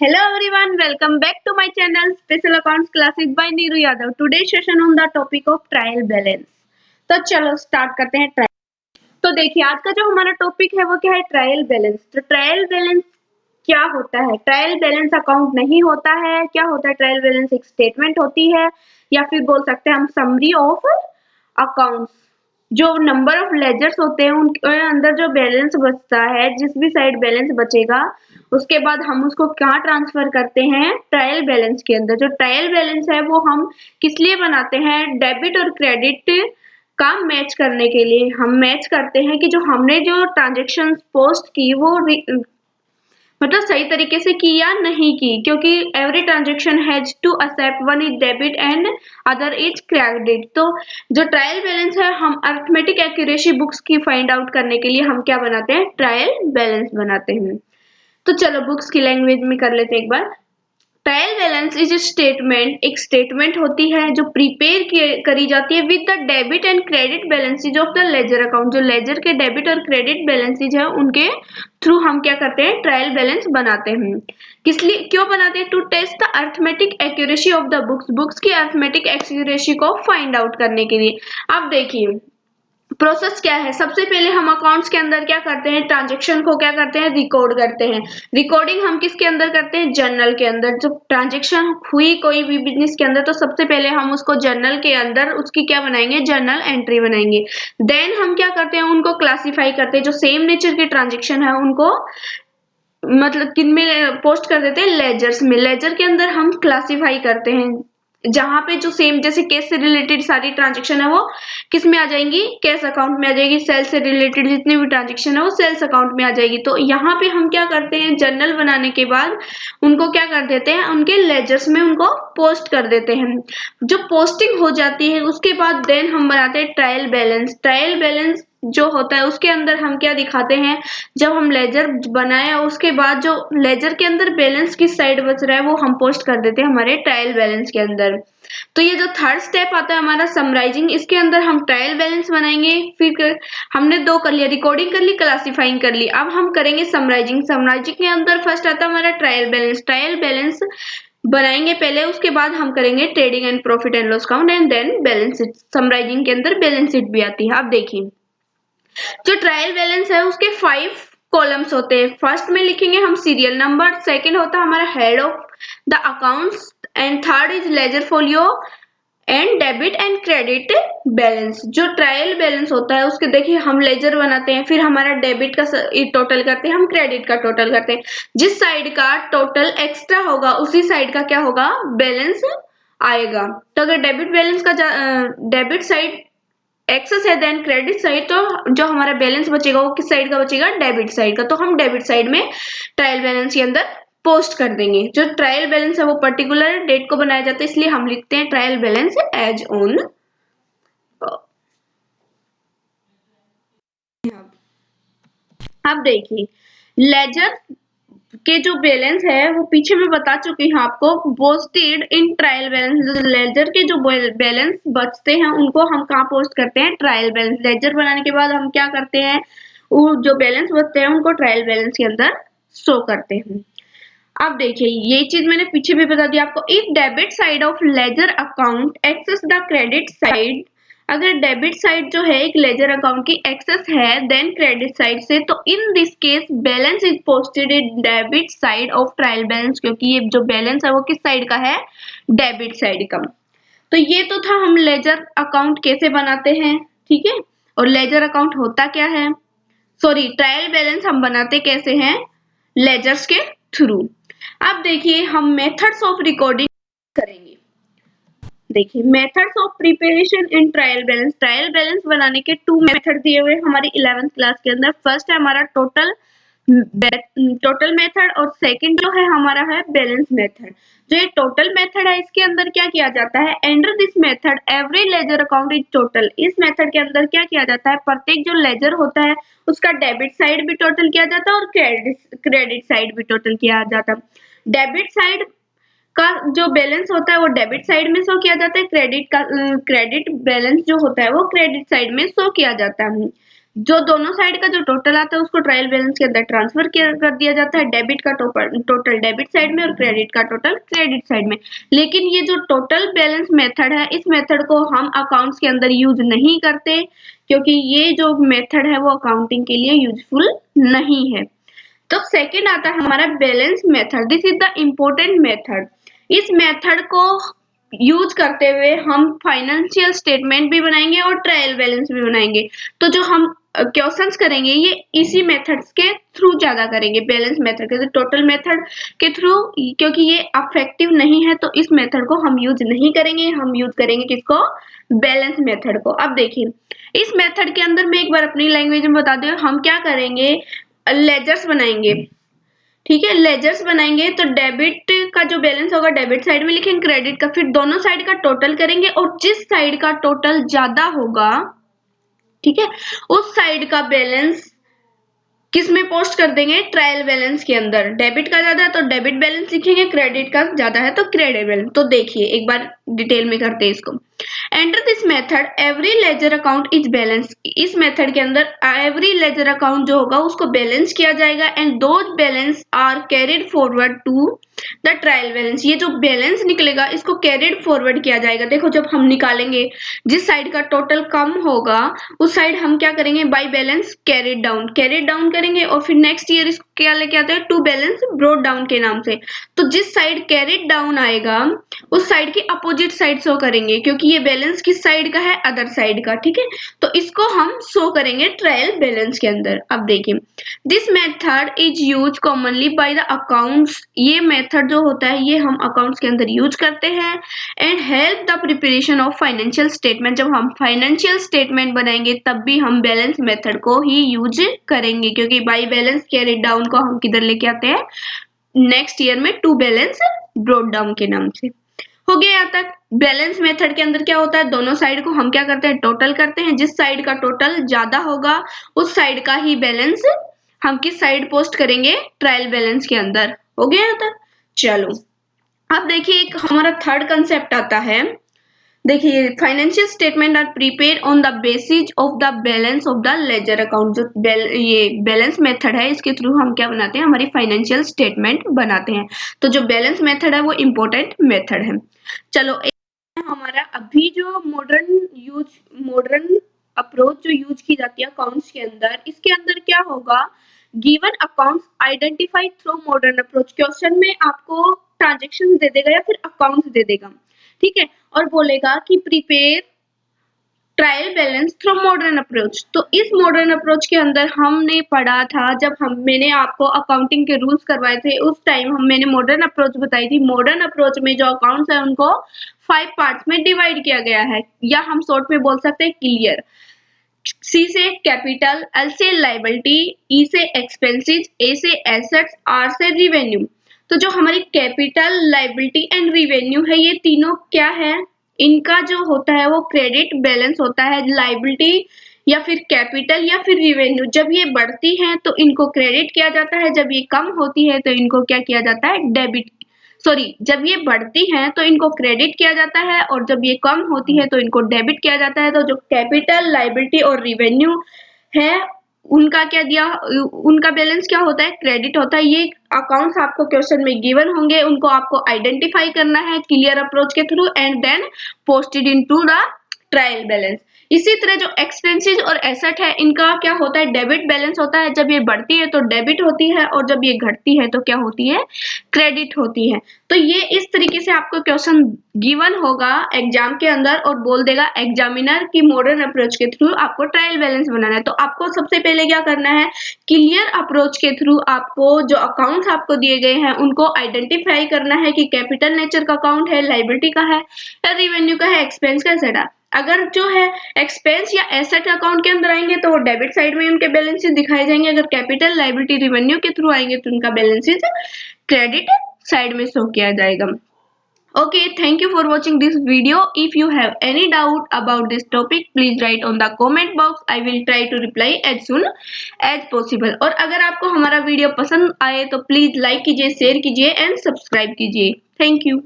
Hello everyone, welcome back to my channel Special Accounts Classes by Neeru Yadav. Today's session on the topic of trial balance. तो चलो start करते हैं trial. तो देखिए आज का जो हमारा टॉपिक है वो क्या है, ट्रायल बैलेंस। तो ट्रायल बैलेंस क्या होता है? ट्रायल बैलेंस अकाउंट नहीं होता है। क्या होता है ट्रायल बैलेंस? एक स्टेटमेंट होती है या फिर बोल सकते हैं हम समरी ऑफ अकाउंट्स। जो नंबर ऑफ लेजर्स होते हैं उनके अंदर जो बैलेंस बचता है, जिस भी साइड बैलेंस बचेगा उसके बाद हम उसको कहाँ ट्रांसफर करते हैं? ट्रायल बैलेंस के अंदर। जो ट्रायल बैलेंस है वो हम किस लिए बनाते हैं? डेबिट और क्रेडिट का मैच करने के लिए हम मैच करते हैं कि जो हमने जो ट्रांजेक्शन पोस्ट की वो मतलब सही तरीके से की या नहीं की, क्योंकि every transaction has two aspect one is debit and other is credit. तो जो ट्रायल बैलेंस है हम अरिथमेटिक एक्यूरेसी बुक्स की फाइंड आउट करने के लिए हम क्या बनाते हैं? ट्रायल बैलेंस बनाते हैं। तो चलो बुक्स की लैंग्वेज में कर लेते हैं एक बार। ट्रायल बैलेंस इज स्टेटमेंट, एक स्टेटमेंट होती है जो प्रिपेयर करी जाती है with the debit and credit balances of the ledger account. जो लेजर के डेबिट और क्रेडिट बैलेंसेज है उनके थ्रू हम क्या करते हैं? ट्रायल बैलेंस बनाते हैं। किस लिए क्यों बनाते हैं? To test the arithmetic accuracy of the books की अरिथमेटिक एक्यूरेसी को फाइंड आउट करने के लिए। अब देखिए प्रोसेस क्या है। सबसे पहले हम अकाउंट्स के अंदर क्या करते हैं? ट्रांजेक्शन को क्या करते हैं? रिकॉर्ड करते हैं। रिकॉर्डिंग हम किसके अंदर करते हैं? जर्नल के अंदर। जब ट्रांजेक्शन हुई कोई भी बिजनेस के अंदर तो सबसे पहले हम उसको जर्नल के अंदर उसकी क्या बनाएंगे? जर्नल एंट्री बनाएंगे। देन हम क्या करते हैं? उनको क्लासिफाई करते हैं। जो सेम नेचर की ट्रांजेक्शन है उनको मतलब किन में पोस्ट कर देते हैं? लेजर्स में। लेजर के अंदर हम क्लासिफाई करते हैं जहां पे जो सेम जैसे केस से रिलेटेड सारी ट्रांजेक्शन है वो किस में आ जाएंगी? कैश अकाउंट में आ जाएगी। सेल से रिलेटेड जितनी भी ट्रांजेक्शन है वो सेल्स अकाउंट में आ जाएगी। तो यहाँ पे हम क्या करते हैं? जर्नल बनाने के बाद उनको क्या कर देते हैं? उनके लेजर्स में उनको पोस्ट कर देते हैं। जो पोस्टिंग हो जाती है उसके बाद देन हम बनाते हैं ट्रायल बैलेंस। ट्रायल बैलेंस जो होता है उसके अंदर हम क्या दिखाते हैं? जब हम लेजर बनाए उसके बाद जो लेजर के अंदर बैलेंस किस साइड बच रहा है वो हम पोस्ट कर देते हैं हमारे ट्रायल बैलेंस के अंदर। तो ये जो थर्ड स्टेप आता है हमारा समराइजिंग, इसके अंदर हम ट्रायल बैलेंस बनाएंगे। फिर हमने दो कर लिया, रिकॉर्डिंग कर ली, क्लासिफाइंग कर ली। अब हम करेंगे समराइजिंग। समराइजिंग के अंदर फर्स्ट आता है हमारा ट्रायल बैलेंस। ट्रायल बैलेंस बनाएंगे पहले, उसके बाद हम करेंगे trading and profit and loss account and then balance sheet. Summarising के अंदर बैलेंस शीट भी आती है। अब देखिए जो ट्रायल बैलेंस है उसके 5 कॉलम्स होते हैं। फर्स्ट में लिखेंगे हम सीरियल नंबर, सेकंड होता है हमारा head of the accounts and third is ledger folio and debit and credit balance. जो ट्रायल बैलेंस होता है उसके देखिए हम लेजर बनाते हैं, फिर हमारा डेबिट का टोटल करते हैं, हम क्रेडिट का टोटल करते हैं। जिस साइड का टोटल एक्स्ट्रा होगा उसी साइड का क्या होगा? बैलेंस आएगा। तो अगर डेबिट बैलेंस का डेबिट साइड एक्सेस है देन क्रेडिट साइड, तो जो हमारा बैलेंस बचेगा वो किस साइड का बचेगा? डेबिट साइड का। तो हम डेबिट साइड में ट्रायल बैलेंस के अंदर पोस्ट कर देंगे। जो ट्रायल बैलेंस है वो पर्टिकुलर डेट को बनाया जाता है, इसलिए हम लिखते हैं ट्रायल बैलेंस एज ऑन। अब देखिए लेजर के जो बैलेंस है वो पीछे मैं बता चुकी हूँ आपको। Posted in trial balance, ledger के जो बैलेंस बचते हैं उनको हम कहाँ पोस्ट करते हैं? Trial balance. लेजर बनाने के बाद हम क्या करते हैं? वो जो बैलेंस बचते हैं उनको ट्रायल बैलेंस के अंदर शो करते हैं। अब देखिए ये चीज मैंने पीछे भी बता दिया आपको। If debit side of ledger account exceeds the credit side, अगर डेबिट साइड जो है एक लेजर अकाउंट की एक्सेस है देन क्रेडिट साइड से, तो in this case balance is posted in debit side of trial balance, क्योंकि ये जो बैलेंस है वो किस साइड का है? डेबिट साइड का। तो ये तो था हम लेजर अकाउंट कैसे बनाते हैं, ठीक है। और लेजर अकाउंट होता क्या है, सॉरी ट्रायल बैलेंस हम बनाते कैसे हैं? लेजर्स के थ्रू। अब देखिए हम मेथड्स ऑफ रिकॉर्डिंग करेंगे। देखिए methods of preparation in trial balance. Trial balance बनाने के 2 मेथड दिए हुए हमारी 11th क्लास के अंदर। फर्स्ट है हमारा टोटल मेथड और सेकंड जो है हमारा है बैलेंस मेथड। जो ये टोटल मेथड है इसके अंदर क्या किया जाता है? Under this method every ledger account is total. इस मेथड के अंदर क्या किया जाता है? प्रत्येक जो लेजर होता है उसका डेबिट साइड भी टोटल किया जाता है और क्रेडिट साइड भी टोटल किया जाता है। डेबिट साइड का जो बैलेंस होता है वो डेबिट साइड में शो किया जाता है, क्रेडिट बैलेंस जो होता है वो क्रेडिट साइड में शो किया जाता है। जो दोनों साइड का जो टोटल आता है उसको ट्रायल बैलेंस के अंदर ट्रांसफर कर दिया जाता है, डेबिट का टोटल डेबिट साइड में और क्रेडिट का टोटल क्रेडिट साइड में। लेकिन ये जो टोटल बैलेंस मेथड है, इस मेथड को हम अकाउंट्स के अंदर यूज नहीं करते, क्योंकि ये जो मेथड है वो अकाउंटिंग के लिए यूजफुल नहीं है। तो सेकंड आता है हमारा balance method. This is the important method. इस मेथड को यूज करते हुए हम फाइनेंशियल स्टेटमेंट भी बनाएंगे और ट्रायल बैलेंस भी बनाएंगे। तो जो हम क्वेश्चंस करेंगे ये इसी मेथड्स के थ्रू ज्यादा करेंगे, बैलेंस मेथड के टोटल मेथड के थ्रू, क्योंकि ये अफेक्टिव नहीं है तो इस मेथड को हम यूज नहीं करेंगे। हम यूज करेंगे किसको? बैलेंस मेथड को। अब देखिए इस मेथड के अंदर मैं एक बार अपनी लैंग्वेज में बता दूं, हम क्या करेंगे, लेजर्स बनाएंगे। ठीक है, लेजर्स बनाएंगे तो डेबिट का जो बैलेंस होगा डेबिट साइड में लिखेंगे, क्रेडिट का, फिर दोनों साइड का टोटल करेंगे और जिस साइड का टोटल ज्यादा होगा, ठीक है, उस साइड का बैलेंस किस में पोस्ट कर देंगे? ट्रायल बैलेंस के अंदर। डेबिट का ज्यादा है तो डेबिट बैलेंस लिखेंगे, क्रेडिट का ज्यादा है तो क्रेडिट बैलेंस। तो देखिए एक बार डिटेल में करते हैं इसको। Enter this method every ledger account is balance. इस मेथड के अंदर एवरी लेजर अकाउंट जो होगा उसको बैलेंस किया जाएगा and those balance are carried forward to the trial balance. ये जो बैलेंस निकलेगा इसको कैरिड फॉरवर्ड किया जाएगा। देखो जब हम निकालेंगे जिस साइड का टोटल कम होगा उस साइड हम क्या करेंगे? बाय बैलेंस कैरिड डाउन करेंगे और फिर नेक्स्ट ईयर इसको क्या लेके आते हैं? टू बैलेंस ब्रॉट डाउन के नाम से। तो जिस साइड कैरिड डाउन आएगा उस साइड की अपोजिट साइड शो करेंगे, क्योंकि ये बैलेंस किस साइड का है? अदर साइड का। ठीक है, तो इसको हम शो करेंगे ट्रायल बैलेंस के अंदर। अब देखिए this method is use commonly by the accounts. ये मेथड जो होता है ये हम अकाउंट्स के अंदर यूज करते हैं and help the preparation of financial statement. जब हम फाइनेंशियल स्टेटमेंट बनाएंगे तब भी हम बैलेंस मेथड को ही यूज करेंगे, क्योंकि बाय बैलेंस कैरिड डाउन को हम किधर लेके आते हैं? नेक्स्ट ईयर में टू बैलेंस ब्रॉट डाउन के नाम से। हो गया यहाँ तक। बैलेंस मेथड के अंदर क्या होता है? दोनों साइड को हम क्या करते हैं? टोटल करते हैं। जिस साइड का टोटल ज्यादा होगा उस साइड का ही बैलेंस हम किस साइड पोस्ट करेंगे? ट्रायल बैलेंस के अंदर। हो गया यहाँ तक। चलो अब देखिए एक हमारा थर्ड कंसेप्ट आता है। देखिए financial statement are prepared on the basis of the balance of the ledger account. जो ये बैलेंस मेथड है इसके थ्रू हम क्या बनाते हैं? हमारी फाइनेंशियल स्टेटमेंट बनाते हैं। तो जो बैलेंस मेथड है वो इम्पोर्टेंट मेथड है। चलो हमारा अभी जो मॉडर्न अप्रोच जो यूज की जाती है अकाउंट्स के अंदर, इसके अंदर क्या होगा? Given accounts identify through modern approach. Question में आपको ट्रांजेक्शन दे देगा या फिर अकाउंट्स दे देगा, ठीक है, और बोलेगा कि prepare trial balance through modern approach. तो इस मॉडर्न अप्रोच के अंदर हमने पढ़ा था, जब मैंने आपको अकाउंटिंग के रूल्स करवाए थे उस टाइम मैंने मॉडर्न अप्रोच बताई थी। मॉडर्न अप्रोच में जो अकाउंट्स है उनको 5 पार्ट्स में डिवाइड किया गया है, या हम शॉर्ट में बोल सकते हैं क्लियर। सी से कैपिटल, एल से लायबिलिटी, ई से एक्सपेंसेस, ए से एसेट्स, आर से रिवेन्यू। तो जो हमारी कैपिटल, लायबिलिटी एंड रिवेन्यू है ये तीनों क्या है? इनका जो होता है वो क्रेडिट बैलेंस होता है। लायबिलिटी या फिर कैपिटल या फिर रिवेन्यू जब ये बढ़ती है तो इनको क्रेडिट किया जाता है, जब ये कम होती है तो इनको क्या किया जाता है? जब ये बढ़ती हैं तो इनको क्रेडिट किया जाता है और जब ये कम होती है तो इनको डेबिट किया जाता है। तो जो कैपिटल, लायबिलिटी और रिवेन्यू है उनका क्या दिया? उनका बैलेंस क्या होता है? क्रेडिट होता है। ये अकाउंट्स आपको क्वेश्चन में गिवन होंगे, उनको आपको आइडेंटिफाई करना है क्लियर अप्रोच के through and then posted into the trial balance. इसी तरह जो एक्सपेंसेस और एसेट है इनका क्या होता है? डेबिट बैलेंस होता है। जब ये बढ़ती है तो डेबिट होती है और जब ये घटती है तो क्या होती है? क्रेडिट होती है। तो ये इस तरीके से आपको क्वेश्चन गिवन होगा एग्जाम के अंदर और बोल देगा एग्जामिनर की मॉडर्न अप्रोच के थ्रू आपको ट्रायल बैलेंस बनाना है। तो आपको सबसे पहले क्या करना है? क्लियर अप्रोच के थ्रू आपको जो अकाउंट्स आपको दिए गए हैं उनको आइडेंटिफाई करना है कि कैपिटल नेचर का अकाउंट है, लायबिलिटी का है या रिवेन्यू का है, एक्सपेंस का एसेट है। अगर जो है एक्सपेंस या एसेट अकाउंट के अंदर आएंगे तो वो डेबिट साइड में उनके बैलेंसेस दिखाए जाएंगे। अगर कैपिटल, लायबिलिटी, रिवेन्यू के थ्रू आएंगे तो उनका बैलेंसेस क्रेडिट साइड में शो किया जाएगा। Okay, thank you for watching this video. If you have any doubt about this topic, please write on the comment box. I will try to reply as soon as possible. और अगर आपको हमारा video पसंद आए तो please like कीजिए, share कीजिए and subscribe कीजिए। Thank you.